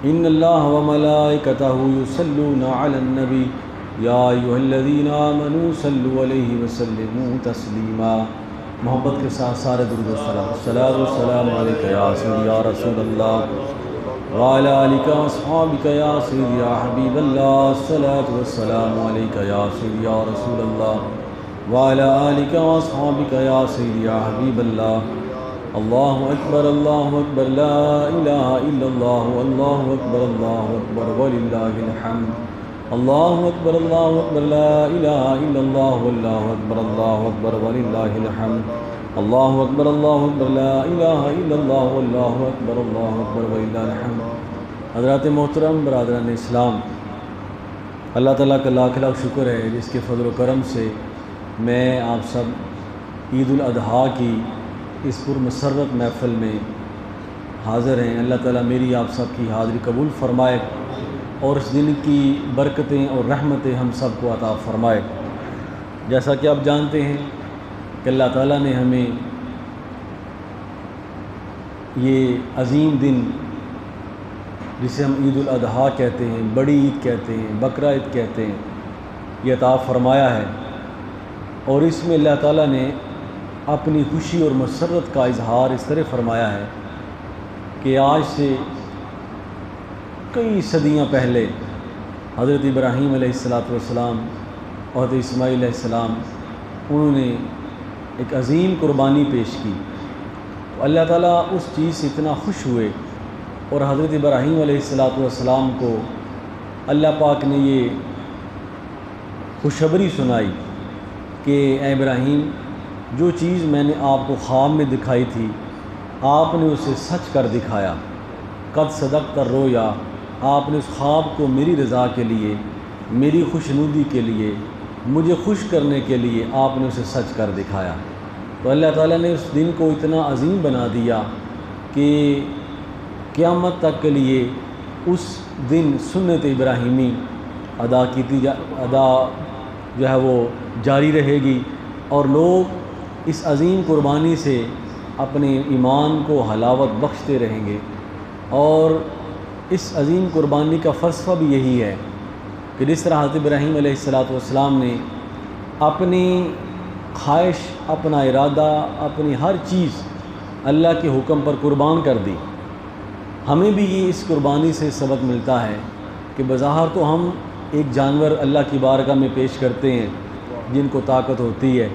ان اللہ وملائکتہ یصلون علی النبی یا ایھا الذین آمنوا صلوا علیہ وسلموا تسلیما۔ محبت کے ساتھ سارے درود و سلام۔ الصلاۃ والسلام علیک یا سیدی یا رسول اللہ وعلی آلک واصحابک یا سیدی یا حبیب اللہ۔ الصلاۃ والسلام علیک یا سیدی یا رسول اللہ وعلی آلک واصحابک یا سیدی یا حبیب اللہ۔ اللہ اکبر لا الہ الا اللہ، اللہ اکبر وللہ الحمد۔ اللہ اکبر لا الہ الا اللہ، اللہ اکبر وللہ الحمد۔ اللہ اکبر لا الہ الا اللہ، اللہ اکبر وللہ الحمد۔ حضرات محترم، برادران اسلام، اللہ تعالیٰ کا لاکھ لاکھ شکر ہے جس کے فضل و کرم سے میں آپ سب عید الاضحیٰ کی اس پرمسرت محفل میں حاضر ہیں۔ اللہ تعالیٰ میری آپ سب کی حاضری قبول فرمائے اور اس دن کی برکتیں اور رحمتیں ہم سب کو عطا فرمائے۔ جیسا کہ آپ جانتے ہیں کہ اللہ تعالیٰ نے ہمیں یہ عظیم دن جسے ہم عید الاضحیٰ کہتے ہیں، بڑی عید کہتے ہیں، بقرہ عید کہتے ہیں، یہ عطا فرمایا ہے، اور اس میں اللہ تعالیٰ نے اپنی خوشی اور مسرت کا اظہار اس طرح فرمایا ہے کہ آج سے کئی صدیاں پہلے حضرت ابراہیم علیہ السلام اور حضرت اسماعیل علیہ السلام انہوں نے ایک عظیم قربانی پیش کی، تو اللہ تعالیٰ اس چیز سے اتنا خوش ہوئے اور حضرت ابراہیم علیہ السلام کو اللہ پاک نے یہ خوشخبری سنائی کہ اے ابراہیم، جو چیز میں نے آپ کو خواب میں دکھائی تھی آپ نے اسے سچ کر دکھایا۔ قد صدقت الرؤیا، آپ نے اس خواب کو میری رضا کے لیے، میری خوشنودی کے لیے، مجھے خوش کرنے کے لیے آپ نے اسے سچ کر دکھایا۔ تو اللہ تعالیٰ نے اس دن کو اتنا عظیم بنا دیا کہ قیامت تک کے لیے اس دن سنت ابراہیمی ادا جو ہے وہ جاری رہے گی، اور لوگ اس عظیم قربانی سے اپنے ایمان کو حلاوت بخشتے رہیں گے۔ اور اس عظیم قربانی کا فلسفہ بھی یہی ہے کہ جس طرح حضرت ابراہیم علیہ السلام نے اپنی خواہش، اپنا ارادہ، اپنی ہر چیز اللہ کے حکم پر قربان کر دی، ہمیں بھی یہ اس قربانی سے سبق ملتا ہے کہ بظاہر تو ہم ایک جانور اللہ کی بارگاہ میں پیش کرتے ہیں جن کو طاقت ہوتی ہے،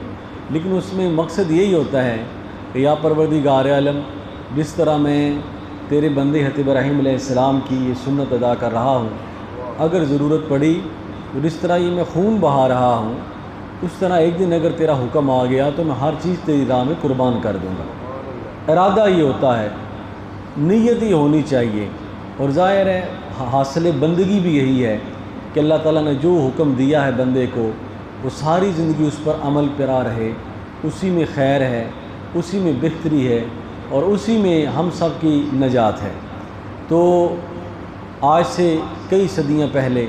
لیکن اس میں مقصد یہی ہوتا ہے کہ یا پروردگار عالم، جس طرح میں تیرے بندے حضرت ابراہیم علیہ السلام کی یہ سنت ادا کر رہا ہوں، اگر ضرورت پڑی تو جس طرح یہ میں خون بہا رہا ہوں، اس طرح ایک دن اگر تیرا حکم آ گیا تو میں ہر چیز تیری راہ میں قربان کر دوں گا۔ ارادہ یہ ہوتا ہے، نیت یہ ہونی چاہیے، اور ظاہر ہے حاصل بندگی بھی یہی ہے کہ اللہ تعالیٰ نے جو حکم دیا ہے بندے کو وہ ساری زندگی اس پر عمل پیرا رہے، اسی میں خیر ہے، اسی میں بہتری ہے، اور اسی میں ہم سب کی نجات ہے۔ تو آج سے کئی صدیاں پہلے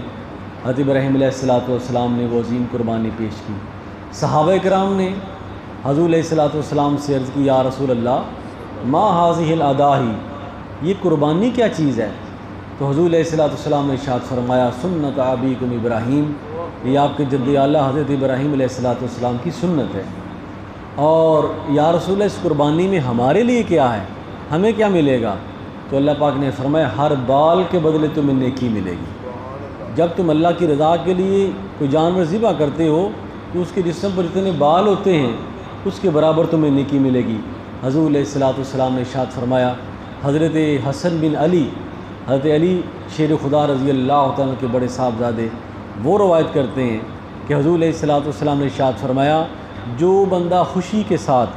حضرت ابراہیم علیہ السلام نے وہ عظیم قربانی پیش کی۔ صحابہ کرام نے حضور علیہ السلام سے عرض کی، یا رسول اللہ ما هذه الاضاحی، یہ قربانی کیا چیز ہے؟ تو حضور علیہ السلام نے ارشاد فرمایا، سنت ابیکم ابراہیم، یہ آپ کے جد اعلیٰ حضرت ابراہیم علیہ السلام کی سنت ہے۔ اور یا رسول اللہ، اس قربانی میں ہمارے لیے کیا ہے، ہمیں کیا ملے گا؟ تو اللہ پاک نے فرمایا، ہر بال کے بدلے تمہیں نیکی ملے گی۔ جب تم اللہ کی رضا کے لیے کوئی جانور ذبح کرتے ہو تو اس کے جسم پر جتنے بال ہوتے ہیں اس کے برابر تمہیں نیکی ملے گی۔ حضور علیہ السلام نے ارشاد فرمایا، حضرت حسن بن علی، حضرت علی شیر خدا رضی اللہ عنہ کے بڑے صاحبزادے، وہ روایت کرتے ہیں کہ حضور علیہ السلام نے ارشاد فرمایا، جو بندہ خوشی کے ساتھ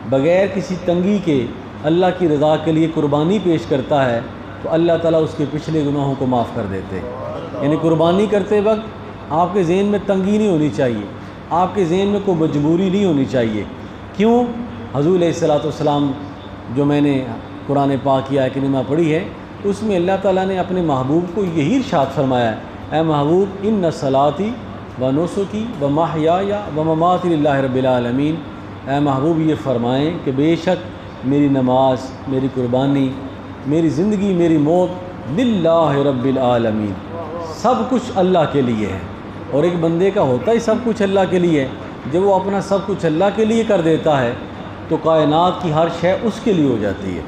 بغیر کسی تنگی کے اللہ کی رضا کے لیے قربانی پیش کرتا ہے تو اللہ تعالیٰ اس کے پچھلے گناہوں کو معاف کر دیتے ہیں۔ یعنی قربانی کرتے وقت آپ کے ذہن میں تنگی نہیں ہونی چاہیے، آپ کے ذہن میں کوئی مجبوری نہیں ہونی چاہیے۔ کیوں؟ حضور علیہ السلام جو میں نے قرآن پاک کی آیت کریمہ پڑھی ہے اس میں اللہ تعالیٰ نے اپنے محبوب کو یہی ارشاد فرمایا ہے، اے محبوب ان صلاتی و نسکی و محیای و مماتی للہ رب العالمین، اے محبوب یہ فرمائیں کہ بے شک میری نماز، میری قربانی، میری زندگی، میری موت للہ رب العالمین، سب کچھ اللہ کے لیے ہے۔ اور ایک بندے کا ہوتا ہی سب کچھ اللہ کے لیے ہے۔ جب وہ اپنا سب کچھ اللہ کے لیے کر دیتا ہے تو کائنات کی ہر شے اس کے لیے ہو جاتی ہے۔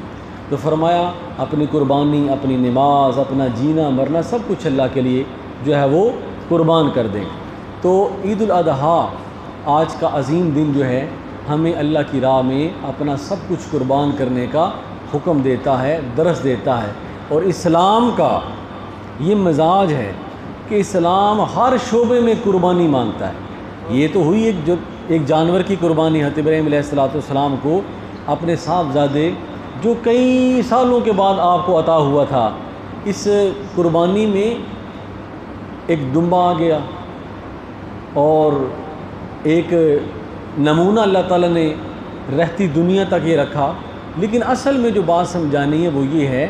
تو فرمایا اپنی قربانی، اپنی نماز، اپنا جینا مرنا سب کچھ اللہ کے لیے جو ہے وہ قربان کر دیں۔ تو عید الاضحیٰ آج کا عظیم دن جو ہے ہمیں اللہ کی راہ میں اپنا سب کچھ قربان کرنے کا حکم دیتا ہے، درس دیتا ہے۔ اور اسلام کا یہ مزاج ہے کہ اسلام ہر شعبے میں قربانی مانگتا ہے۔ یہ تو ہوئی ایک جانور کی قربانی، حضرت ابراہیم علیہ السلام کو اپنے صاحبزادے جو کئی سالوں کے بعد آپ کو عطا ہوا تھا، اس قربانی میں ایک دمبا آ گیا اور ایک نمونہ اللہ تعالیٰ نے رہتی دنیا تک یہ رکھا۔ لیکن اصل میں جو بات سمجھانی ہے وہ یہ ہے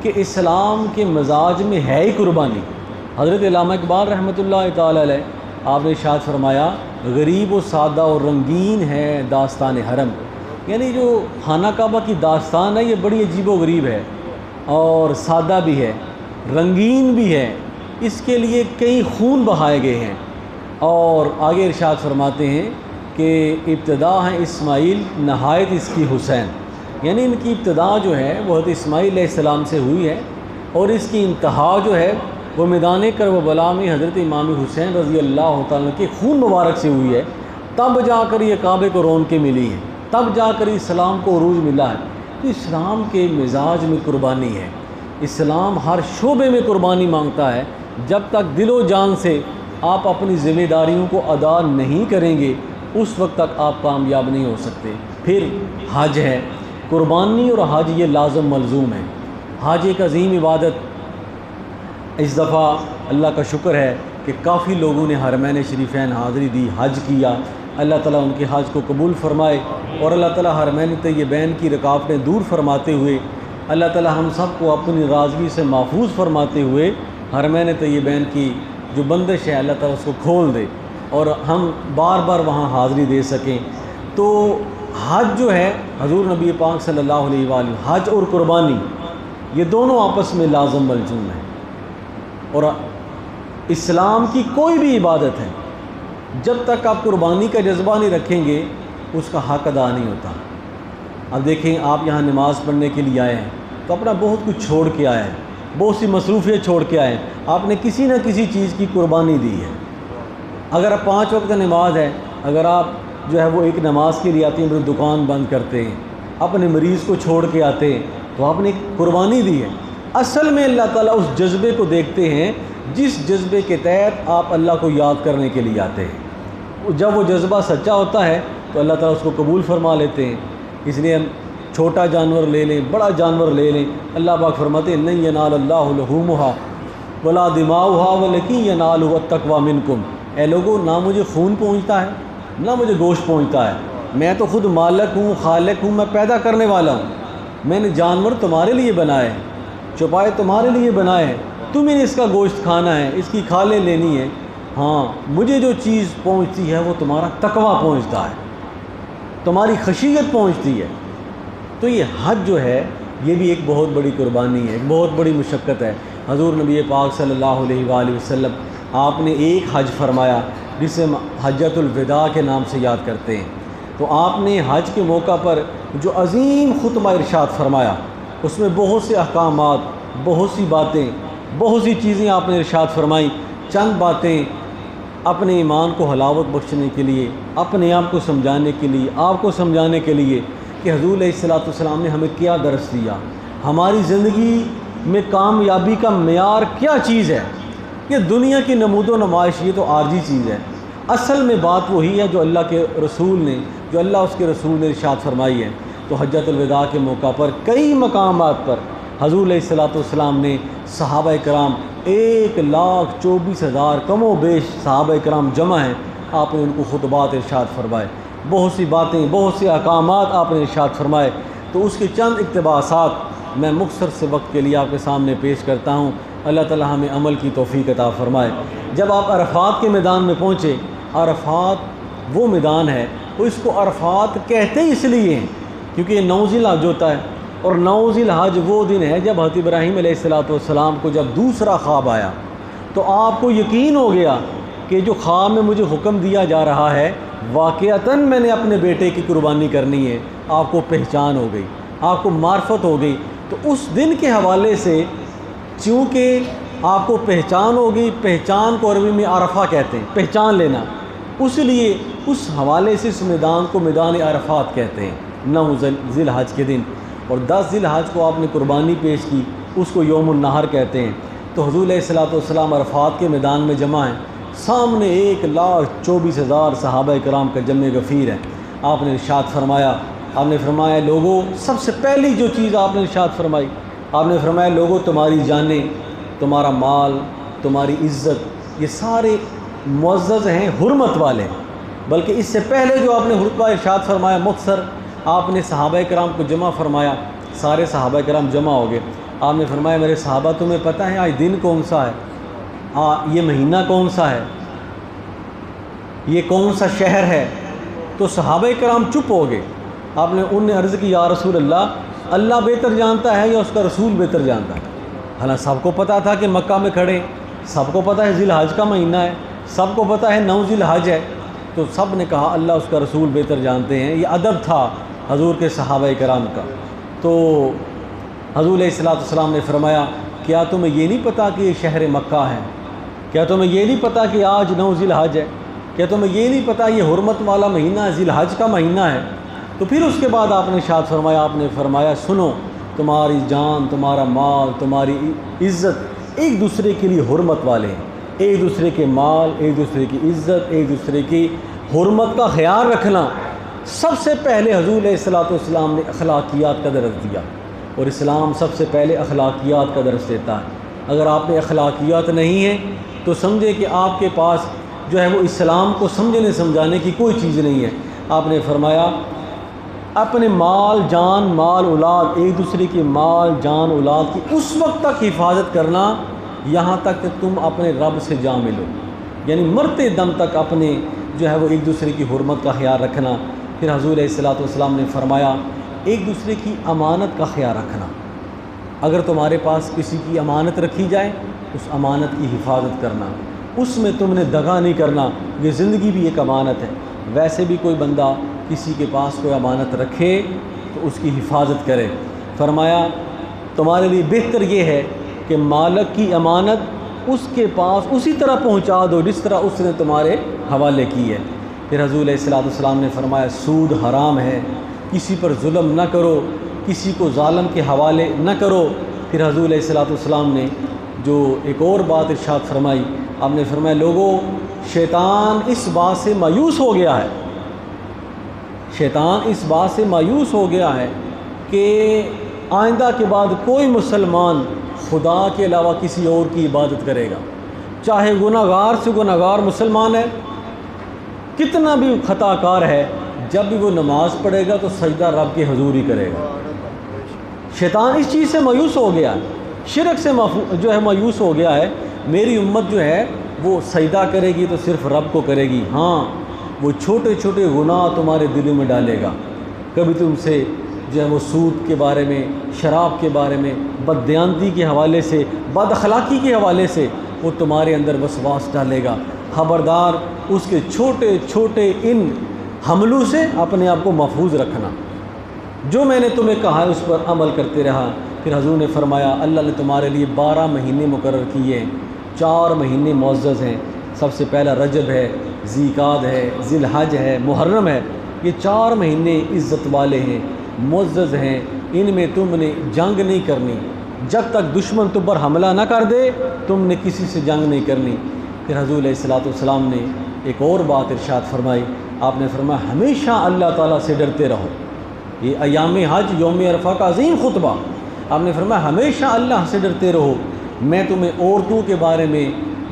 کہ اسلام کے مزاج میں ہے ہی قربانی۔ حضرت علامہ اقبال رحمۃ اللہ تعالیٰ علیہ آپ نے ارشاد فرمایا، غریب و سادہ اور رنگین ہے داستان حرم، یعنی جو خانہ کعبہ کی داستان ہے یہ بڑی عجیب و غریب ہے اور سادہ بھی ہے، رنگین بھی ہے، اس کے لیے کئی خون بہائے گئے ہیں۔ اور آگے ارشاد فرماتے ہیں کہ ابتدا ہے اسماعیل نہایت اس کی حسین، یعنی ان کی ابتدا جو ہے وہ حضرت اسماعیل علیہ السلام سے ہوئی ہے اور اس کی انتہا جو ہے وہ میدان کربلا میں حضرت امام حسین رضی اللہ تعالیٰ کے خون مبارک سے ہوئی ہے۔ تب جا کر یہ کعبے کو رون کے ملی ہے، تب جا کر اسلام کو عروج ملا ہے۔ تو اسلام کے مزاج میں قربانی ہے، اسلام ہر شعبے میں قربانی مانگتا ہے۔ جب تک دل و جان سے آپ اپنی ذمہ داریوں کو ادا نہیں کریں گے اس وقت تک آپ کامیاب نہیں ہو سکتے۔ پھر حج ہے، قربانی اور حج یہ لازم ملزوم ہے۔ حج ایک عظیم عبادت، اس دفعہ اللہ کا شکر ہے کہ کافی لوگوں نے حرمین شریفین حاضری دی، حج کیا۔ اللہ تعالیٰ ان کے حج کو قبول فرمائے اور اللہ تعالیٰ حرمین طیبین کی رکاوٹیں دور فرماتے ہوئے اللہ تعالیٰ ہم سب کو اپنی ناراضگی سے محفوظ فرماتے ہوئے حرمین طیبین کی جو بندش ہے اللہ تعالیٰ اس کو کھول دے اور ہم بار بار وہاں حاضری دے سکیں۔ تو حج جو ہے حضور نبی پاک صلی اللہ علیہ وآلہ، حج اور قربانی یہ دونوں آپس میں لازم ملزوم ہیں۔ اور اسلام کی کوئی بھی عبادت ہے جب تک آپ قربانی کا جذبہ نہیں رکھیں گے اس کا حق ادا نہیں ہوتا۔ اب دیکھیں آپ یہاں نماز پڑھنے کے لیے آئے ہیں تو اپنا بہت کچھ چھوڑ کے آئے ہیں، بہت سی مصروفیت چھوڑ کے آئے ہیں، آپ نے کسی نہ کسی چیز کی قربانی دی ہے۔ اگر آپ 5 وقت نماز ہے، اگر آپ جو ہے وہ ایک نماز کے لیے آتے ہیں، اپنی دکان بند کرتے ہیں، اپنے مریض کو چھوڑ کے آتے ہیں تو آپ نے ایک قربانی دی ہے۔ اصل میں اللہ تعالیٰ اس جذبے کو دیکھتے ہیں جس جذبے کے تحت آپ اللہ کو یاد کرنے کے لیے آتے ہیں۔ جب وہ جذبہ سچا ہوتا ہے تو اللہ تعالیٰ اس کو قبول فرما لیتے ہیں۔ اس لیے ہم چھوٹا جانور لے لیں، بڑا جانور لے لیں، اللہ پاک فرماتے ہیں لن ینال اللہ لحومها ولا دماؤها ولکن ینالہ التقوی منکم۔ اے لوگوں، نہ مجھے خون پہنچتا ہے نہ مجھے گوشت پہنچتا ہے، میں تو خود مالک ہوں، خالق ہوں، میں پیدا کرنے والا ہوں۔ میں نے جانور تمہارے لیے بنائے ہیں، چوپائے تمہارے لیے بنائے ہیں، تمہیں نے اس کا گوشت کھانا ہے، اس کی کھالیں لینی ہے۔ ہاں، مجھے جو چیز پہنچتی ہے وہ تمہارا تقویٰ پہنچتا ہے، تمہاری خشیت پہنچتی ہے۔ تو یہ حج جو ہے یہ بھی ایک بہت بڑی قربانی ہے، ایک بہت بڑی مشقت ہے۔ حضور نبی پاک صلی اللہ علیہ وآلہ وسلم آپ نے ایک حج فرمایا جسے حجۃ الوداع کے نام سے یاد کرتے ہیں۔ تو آپ نے حج کے موقع پر جو عظیم خطبہ ارشاد فرمایا اس میں بہت سے احکامات، بہت سی باتیں، بہت سی چیزیں آپ نے ارشاد فرمائیں۔ چند باتیں اپنے ایمان کو حلاوت بخشنے کے لیے، اپنے آپ کو سمجھانے کے لیے، آپ کو سمجھانے کے لیے کہ حضور علیہ السلام نے ہمیں کیا درس دیا، ہماری زندگی میں کامیابی کا معیار کیا چیز ہے۔ یہ دنیا کی نمود و نمائش یہ تو عارضی چیز ہے، اصل میں بات وہی ہے جو اللہ کے رسول نے، جو اللہ اس کے رسول نے ارشاد فرمائی ہے۔ تو حجۃ الوداع کے موقع پر کئی مقامات پر حضور علیہ السلام نے صحابہ کرام 1,24,000 کم و بیش صحابہ کرام جمع ہیں، آپ نے ان کو خطبات ارشاد فرمائے، بہت سی باتیں، بہت سے احکامات آپ نے ارشاد فرمائے۔ تو اس کے چند اقتباسات میں مختصر سے وقت کے لیے آپ کے سامنے پیش کرتا ہوں۔ اللہ تعالیٰ ہمیں عمل کی توفیق عطا فرمائے۔ جب آپ عرفات کے میدان میں پہنچے، عرفات وہ میدان ہے، وہ اس کو عرفات کہتے ہی اس لیے ہیں کیونکہ یہ 9 ذی الحج ہوتا ہے اور 9 ذی الحج وہ دن ہے جب حضرت ابراہیم علیہ السلام کو جب دوسرا خواب آیا تو آپ کو یقین ہو گیا کہ جو خواب میں مجھے حکم دیا جا رہا ہے واقعتاً میں نے اپنے بیٹے کی قربانی کرنی ہے۔ آپ کو پہچان ہو گئی، آپ کو معرفت ہو گئی۔ تو اس دن کے حوالے سے چونکہ آپ کو پہچان ہو گئی، پہچان کو عربی میں عرفہ کہتے ہیں، پہچان لینا، اس لیے اس حوالے سے اس میدان کو میدان عرفات کہتے ہیں 9 ذی الحج کے دن۔ اور 10 ذی الحج کو آپ نے قربانی پیش کی، اس کو یوم النحر کہتے ہیں۔ تو حضور علیہ السلام عرفات کے میدان میں جمع ہیں، سامنے 1,24,000 صحابہ کرام کا جمع غفیر ہے۔ آپ نے ارشاد فرمایا، لوگوں، سب سے پہلی جو چیز آپ نے ارشاد فرمائی، آپ نے فرمایا لوگوں تمہاری جانیں، تمہارا مال، تمہاری عزت، یہ سارے معزز ہیں، حرمت والے ہیں۔ بلکہ اس سے پہلے جو آپ نے خطبہ ارشاد فرمایا مختصر، آپ نے صحابہ کرام کو جمع فرمایا، سارے صحابہ کرام جمع ہو گئے۔ آپ نے فرمایا میرے صحابہ تمہیں پتہ ہے آج دن کون سا ہے، یہ مہینہ کون سا ہے، یہ کون سا شہر ہے؟ تو صحابہ کرام چپ ہو گئے۔ آپ نے ان نے عرض کی یا رسول اللہ، اللہ بہتر جانتا ہے یا اس کا رسول بہتر جانتا ہے؟ حالانکہ سب کو پتہ تھا کہ مکہ میں کھڑے، سب کو پتہ ہے ذی الحج کا مہینہ ہے، سب کو پتہ ہے 9 ذی الحج ہے۔ تو سب نے کہا اللہ اس کا رسول بہتر جانتے ہیں۔ یہ ادب تھا حضور کے صحابہ کرام کا۔ تو حضور علیہ السلام نے فرمایا کیا تمہیں یہ نہیں پتہ کہ یہ شہر مکہ ہے؟ کیا تمہیں یہ نہیں پتہ کہ آج 9 ذی الحج ہے؟ کیا تمہیں یہ نہیں پتہ یہ حرمت والا مہینہ ذی الحج کا مہینہ ہے؟ تو پھر اس کے بعد آپ نے ارشاد فرمایا، آپ نے فرمایا سنو، تمہاری جان، تمہارا مال، تمہاری عزت ایک دوسرے کے لیے حرمت والے ہیں۔ ایک دوسرے کے مال، ایک دوسرے کی عزت، ایک دوسرے کی حرمت کا خیال رکھنا، سب سے پہلے حضور علیہ السلام نے اخلاقیات کا درس دیا، اور اسلام سب سے پہلے اخلاقیات کا درس دیتا ہے۔ اگر آپ میں اخلاقیات نہیں ہیں تو سمجھے کہ آپ کے پاس جو ہے وہ اسلام کو سمجھنے سمجھانے کی کوئی چیز نہیں ہے۔ آپ نے فرمایا اپنے مال، جان، مال، اولاد، ایک دوسرے کے مال، جان، اولاد کی اس وقت تک حفاظت کرنا یہاں تک کہ تم اپنے رب سے جا ملو، یعنی مرتے دم تک اپنے جو ہے وہ ایک دوسرے کی حرمت کا خیال رکھنا۔ پھر حضور علیہ السلام نے فرمایا ایک دوسرے کی امانت کا خیال رکھنا، اگر تمہارے پاس کسی کی امانت رکھی جائے اس امانت کی حفاظت کرنا، اس میں تم نے دغا نہیں کرنا، یہ زندگی بھی ایک امانت ہے۔ ویسے بھی کوئی بندہ کسی کے پاس کوئی امانت رکھے تو اس کی حفاظت کرے۔ فرمایا تمہارے لیے بہتر یہ ہے کہ مالک کی امانت اس کے پاس اسی طرح پہنچا دو جس طرح اس نے تمہارے حوالے کی ہے۔ پھر حضور علیہ السلام نے فرمایا سود حرام ہے، کسی پر ظلم نہ کرو، کسی کو ظالم کے حوالے نہ کرو۔ پھر حضور علیہ السلام نے جو ایک اور بات ارشاد فرمائی، آپ نے فرمایا لوگوں شیطان اس بات سے مایوس ہو گیا ہے، شیطان اس بات سے مایوس ہو گیا ہے کہ آئندہ کے بعد کوئی مسلمان خدا کے علاوہ کسی اور کی عبادت کرے گا، چاہے گناہ گار سے گناہ گار مسلمان ہے، کتنا بھی خطا کار ہے، جب بھی وہ نماز پڑھے گا تو سجدہ رب کے حضور ہی کرے گا۔ شیطان اس چیز سے مایوس ہو گیا ہے، شرک سے جو ہے مایوس ہو گیا ہے۔ میری امت جو ہے وہ سجدہ کرے گی تو صرف رب کو کرے گی، ہاں وہ چھوٹے چھوٹے گناہ تمہارے دلوں میں ڈالے گا، کبھی تم سے جو ہے وہ سود کے بارے میں، شراب کے بارے میں، بددیانتی کے حوالے سے، بد اخلاقی کے حوالے سے وہ تمہارے اندر وسواس ڈالے گا۔ خبردار اس کے چھوٹے چھوٹے ان حملوں سے اپنے آپ کو محفوظ رکھنا، جو میں نے تمہیں کہا ہے اس پر عمل کرتے رہا۔ پھر حضور نے فرمایا اللہ نے تمہارے لیے 12 مہینے مقرر کیے ہیں، 4 مہینے معزز ہیں، سب سے پہلا رجب ہے، ذی قعد ہے، ذی الحج ہے، محرم ہے، یہ 4 مہینے عزت والے ہیں، معزز ہیں، ان میں تم نے جنگ نہیں کرنی، جب تک دشمن تم پر حملہ نہ کر دے تم نے کسی سے جنگ نہیں کرنی۔ پھر حضور علیہ السلام نے ایک اور بات ارشاد فرمائی، آپ نے فرمایا ہمیشہ اللہ تعالیٰ سے ڈرتے رہو۔ یہ ایام حج یوم عرفہ کا عظیم خطبہ، آپ نے فرمایا ہمیشہ اللہ سے ڈرتے رہو۔ میں تمہیں عورتوں کے بارے میں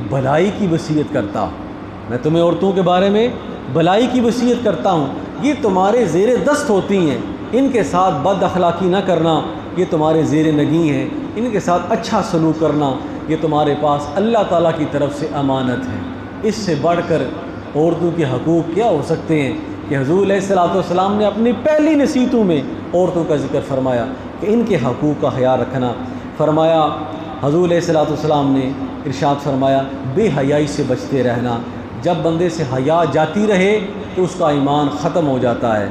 بھلائی کی وصیت کرتا ہوں، میں تمہیں عورتوں کے بارے میں بھلائی کی وصیت کرتا ہوں، یہ تمہارے زیر دست ہوتی ہیں، ان کے ساتھ بد اخلاقی نہ کرنا، یہ تمہارے زیر نگیں ہیں، ان کے ساتھ اچھا سلوک کرنا، یہ تمہارے پاس اللہ تعالیٰ کی طرف سے امانت ہے۔ اس سے بڑھ کر عورتوں کے حقوق کیا ہو سکتے ہیں کہ حضور علیہ السلام نے اپنی پہلی نصیحتوں میں عورتوں کا ذکر فرمایا کہ ان کے حقوق کا خیال رکھنا۔ فرمایا حضور علیہ الصلوۃ والسلام نے ارشاد فرمایا بے حیائی سے بچتے رہنا، جب بندے سے حیا جاتی رہے تو اس کا ایمان ختم ہو جاتا ہے۔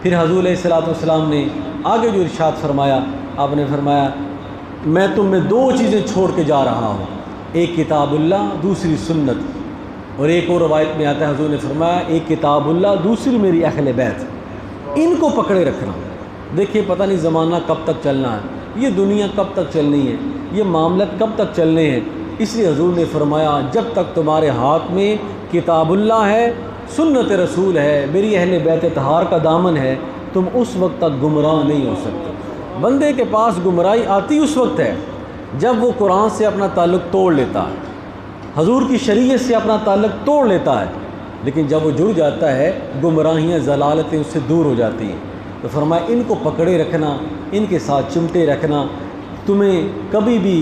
پھر حضور علیہ الصلوۃ والسلام نے آگے جو ارشاد فرمایا، آپ نے فرمایا میں تم میں دو چیزیں چھوڑ کے جا رہا ہوں، ایک کتاب اللہ، دوسری سنت۔ اور ایک اور روایت میں آتا ہے حضور نے فرمایا ایک کتاب اللہ، دوسری میری اہل بیت، ان کو پکڑے رکھنا۔ دیکھیے پتہ نہیں زمانہ کب تک چلنا ہے، یہ دنیا کب تک چلنی ہے، یہ معاملات کب تک چلنے ہیں، اس لیے حضور نے فرمایا جب تک تمہارے ہاتھ میں کتاب اللہ ہے، سنت رسول ہے، میری اہل بیت طہار کا دامن ہے، تم اس وقت تک گمراہ نہیں ہو سکتے۔ بندے کے پاس گمراہی آتی اس وقت ہے جب وہ قرآن سے اپنا تعلق توڑ لیتا ہے، حضور کی شریعت سے اپنا تعلق توڑ لیتا ہے، لیکن جب وہ جڑ جاتا ہے گمراہیاں ضلالتیں اس سے دور ہو جاتی ہیں۔ تو فرمایا ان کو پکڑے رکھنا، ان کے ساتھ چمٹے رکھنا، تمہیں کبھی بھی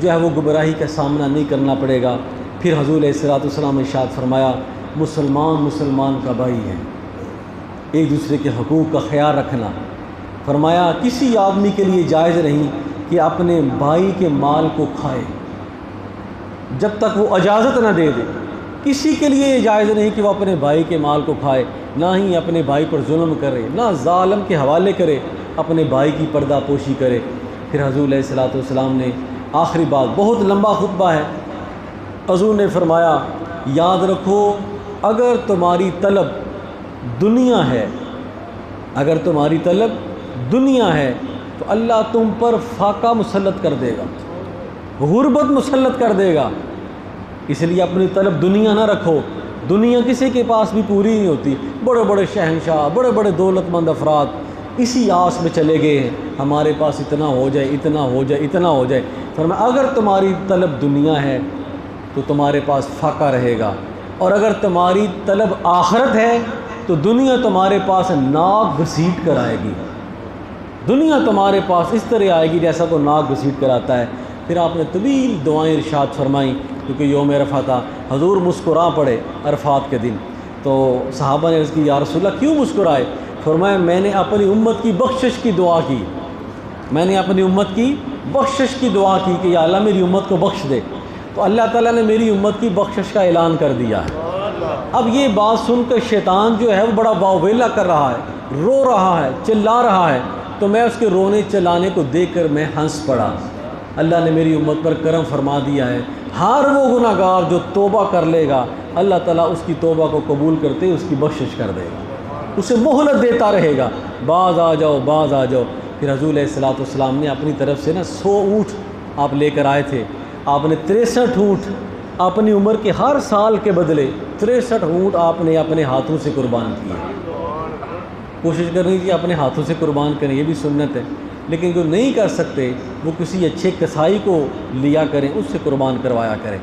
جو ہے وہ گمراہی کا سامنا نہیں کرنا پڑے گا۔ پھر حضور علیہ الصلوۃ والسلام نے ارشاد فرمایا مسلمان مسلمان کا بھائی ہے، ایک دوسرے کے حقوق کا خیال رکھنا۔ فرمایا کسی آدمی کے لیے جائز نہیں کہ اپنے بھائی کے مال کو کھائے جب تک وہ اجازت نہ دے دے، کسی کے لیے یہ جائز نہیں کہ وہ اپنے بھائی کے مال کو کھائے، نہ ہی اپنے بھائی پر ظلم کرے، نہ ظالم کے حوالے کرے، اپنے بھائی کی پردہ پوشی کرے۔ پھر حضور علیہ الصلوۃ والسلام نے آخری بات، بہت لمبا خطبہ ہے، حضور نے فرمایا یاد رکھو اگر تمہاری طلب دنیا ہے، اگر تمہاری طلب دنیا ہے تو اللہ تم پر فاقہ مسلط کر دے گا، غربت مسلط کر دے گا، اس لیے اپنی طلب دنیا نہ رکھو۔ دنیا کسی کے پاس بھی پوری نہیں ہوتی، بڑے بڑے شہنشاہ، بڑے بڑے دولت مند افراد اسی آس میں چلے گئے ہیں ہمارے پاس اتنا ہو جائے، اتنا ہو جائے، اتنا ہو جائے۔ فرمایا اگر تمہاری طلب دنیا ہے تو تمہارے پاس فاقہ رہے گا، اور اگر تمہاری طلب آخرت ہے تو دنیا تمہارے پاس ناک گھسیٹ کر آئے گی، دنیا تمہارے پاس اس طرح آئے گی جیسا کو ناک گھسیٹ کر آتا ہے۔ پھر آپ نے طویل دعائیں ارشاد فرمائیں، کیونکہ یوم عرفہ تھا، حضور مسکرا پڑے عرفات کے دن۔ تو صحابہ نے عرض کی یا رسول اللہ کیوں مسکرائے؟ فرمایا میں نے اپنی امت کی بخشش کی دعا کی، میں نے اپنی امت کی بخشش کی دعا کی کہ یا اللہ میری امت کو بخش دے، تو اللہ تعالیٰ نے میری امت کی بخشش کا اعلان کر دیا ہے۔ اب یہ بات سن کر شیطان جو ہے وہ بڑا واویلا کر رہا ہے، رو رہا ہے، چلا رہا ہے، تو میں اس کے رونے چلانے کو دیکھ کر میں ہنس پڑا۔ اللہ نے میری امت پر کرم فرما دیا ہے، ہر وہ گناہ گار جو توبہ کر لے گا اللہ تعالیٰ اس کی توبہ کو قبول کرتے اس کی بخشش کر دے گا، اسے مہلت دیتا رہے گا، باز آ جاؤ باز آ جاؤ۔ پھر حضور علیہ الصلوۃ والسلام نے اپنی طرف سے 100 اونٹ آپ لے کر آئے تھے، آپ نے 63 اونٹ اپنی عمر کے ہر سال کے بدلے 63 اونٹ آپ نے اپنے ہاتھوں سے قربان کیے۔ کوشش کرنی کہ اپنے ہاتھوں سے قربان کریں، یہ بھی سنت ہے، لیکن جو نہیں کر سکتے وہ کسی اچھے کسائی کو لیا کریں، اس سے قربان کروایا کریں۔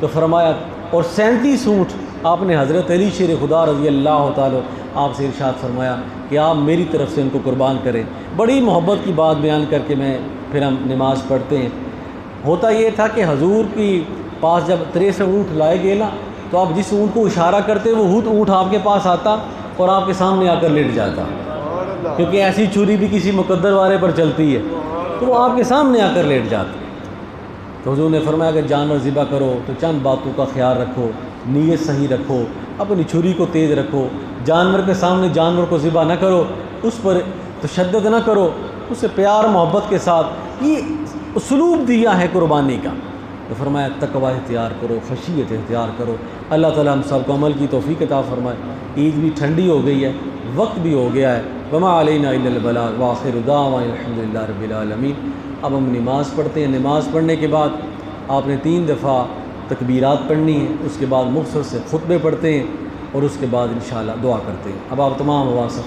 تو فرمایا اور 37 اونٹ آپ نے حضرت علی شیر خدا رضی اللہ تعالیٰ آپ سے ارشاد فرمایا کہ آپ میری طرف سے ان کو قربان کریں۔ بڑی محبت کی بات بیان کر کے پھر ہم نماز پڑھتے ہیں۔ ہوتا یہ تھا کہ حضور کی پاس جب 63 اونٹ لائے گئے نا، تو آپ جس اونٹ کو اشارہ کرتے وہ اونٹ آپ کے پاس آتا اور آپ کے سامنے آ کر لیٹ جاتا، کیونکہ ایسی چھری بھی کسی مقدر والے پر چلتی ہے، تو وہ آپ کے سامنے آ کر لیٹ جاتا۔ تو حضور نے فرمایا کہ جانور ذبح کرو تو چند باتوں کا خیال رکھو، نیت صحیح رکھو، اپنی چھری کو تیز رکھو، جانور کے سامنے جانور کو ذبح نہ کرو، اس پر تشدد نہ کرو، اسے پیار محبت کے ساتھ یہ اسلوب دیا ہے قربانی کا۔ تو فرمایا تقوی اختیار کرو، خشیت اختیار کرو۔ اللہ تعالیٰ ہم سب کو عمل کی توفیق عطا فرمائے۔ عید بھی ٹھنڈی ہو گئی ہے، وقت بھی ہو گیا ہے، وما علینا الا البلاغ وآخر دعوانا الحمدللہ رب العالمین۔ اب ہم نماز پڑھتے ہیں، نماز پڑھنے کے بعد آپ نے 3 دفعہ تکبیرات پڑھنی ہیں، اس کے بعد مختصر سے خطبے پڑھتے ہیں اور اس کے بعد انشاءاللہ دعا کرتے ہیں۔ اب آپ تمام آواز سے